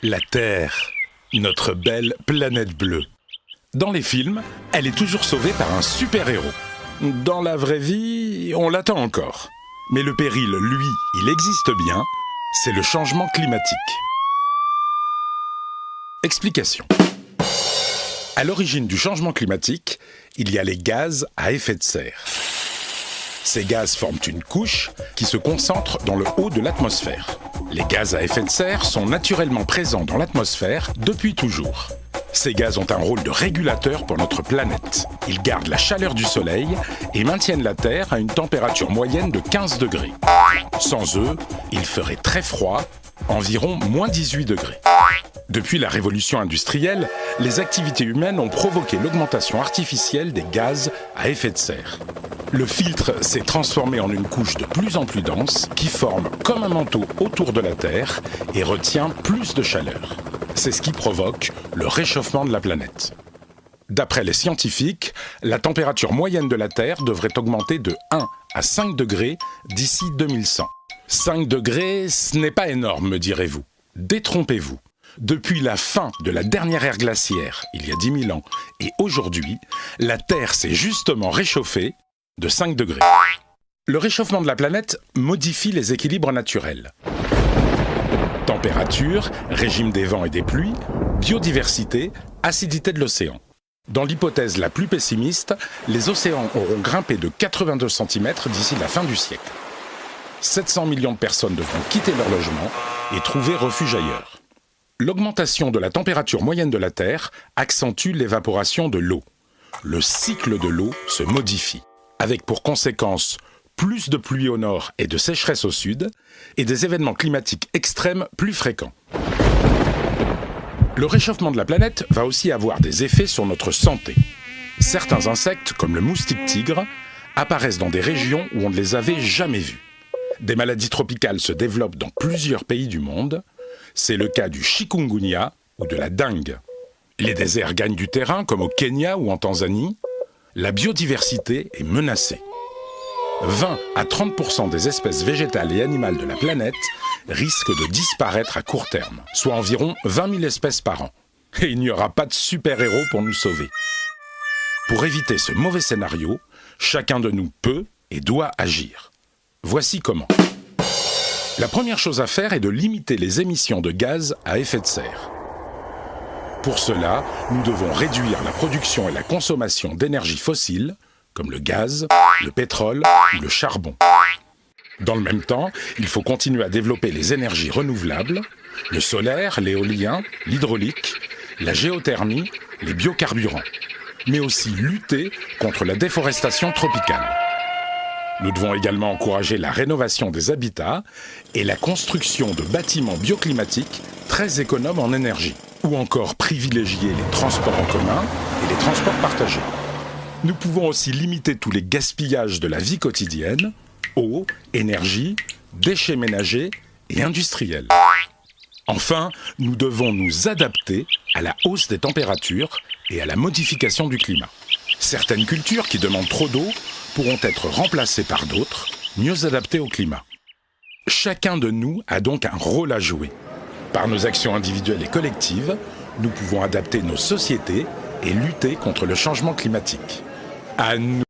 La Terre, notre belle planète bleue. Dans les films, elle est toujours sauvée par un super-héros. Dans la vraie vie, on l'attend encore. Mais le péril, lui, il existe bien, c'est le changement climatique. Explication. À l'origine du changement climatique, il y a les gaz à effet de serre. Ces gaz forment une couche qui se concentre dans le haut de l'atmosphère. Les gaz à effet de serre sont naturellement présents dans l'atmosphère depuis toujours. Ces gaz ont un rôle de régulateur pour notre planète. Ils gardent la chaleur du soleil et maintiennent la Terre à une température moyenne de 15 degrés. Sans eux, il ferait très froid, environ moins 18 degrés. Depuis la révolution industrielle, les activités humaines ont provoqué l'augmentation artificielle des gaz à effet de serre. Le filtre s'est transformé en une couche de plus en plus dense qui forme comme un manteau autour de la Terre et retient plus de chaleur. C'est ce qui provoque le réchauffement de la planète. D'après les scientifiques, la température moyenne de la Terre devrait augmenter de 1 à 5 degrés d'ici 2100. 5 degrés, ce n'est pas énorme, me direz-vous. Détrompez-vous. Depuis la fin de la dernière ère glaciaire, il y a 10 000 ans, et aujourd'hui, la Terre s'est justement réchauffée de 5 degrés. Le réchauffement de la planète modifie les équilibres naturels. Température, régime des vents et des pluies, biodiversité, acidité de l'océan. Dans l'hypothèse la plus pessimiste, les océans auront grimpé de 82 cm d'ici la fin du siècle. 700 millions de personnes devront quitter leur logement et trouver refuge ailleurs. L'augmentation de la température moyenne de la Terre accentue l'évaporation de l'eau. Le cycle de l'eau se modifie, avec pour conséquence plus de pluie au nord et de sécheresse au sud, et des événements climatiques extrêmes plus fréquents. Le réchauffement de la planète va aussi avoir des effets sur notre santé. Certains insectes, comme le moustique tigre, apparaissent dans des régions où on ne les avait jamais vus. Des maladies tropicales se développent dans plusieurs pays du monde. C'est le cas du chikungunya ou de la dengue. Les déserts gagnent du terrain, comme au Kenya ou en Tanzanie. La biodiversité est menacée. 20 à 30% des espèces végétales et animales de la planète risquent de disparaître à court terme, soit environ 20 000 espèces par an. Et il n'y aura pas de super-héros pour nous sauver. Pour éviter ce mauvais scénario, chacun de nous peut et doit agir. Voici comment. La première chose à faire est de limiter les émissions de gaz à effet de serre. Pour cela, nous devons réduire la production et la consommation d'énergie fossile, comme le gaz, le pétrole ou le charbon. Dans le même temps, il faut continuer à développer les énergies renouvelables, le solaire, l'éolien, l'hydraulique, la géothermie, les biocarburants, mais aussi lutter contre la déforestation tropicale. Nous devons également encourager la rénovation des habitats et la construction de bâtiments bioclimatiques très économes en énergie, ou encore privilégier les transports en commun et les transports partagés. Nous pouvons aussi limiter tous les gaspillages de la vie quotidienne, eau, énergie, déchets ménagers et industriels. Enfin, nous devons nous adapter à la hausse des températures et à la modification du climat. Certaines cultures qui demandent trop d'eau pourront être remplacées par d'autres, mieux adaptées au climat. Chacun de nous a donc un rôle à jouer. Par nos actions individuelles et collectives, nous pouvons adapter nos sociétés et lutter contre le changement climatique. À nous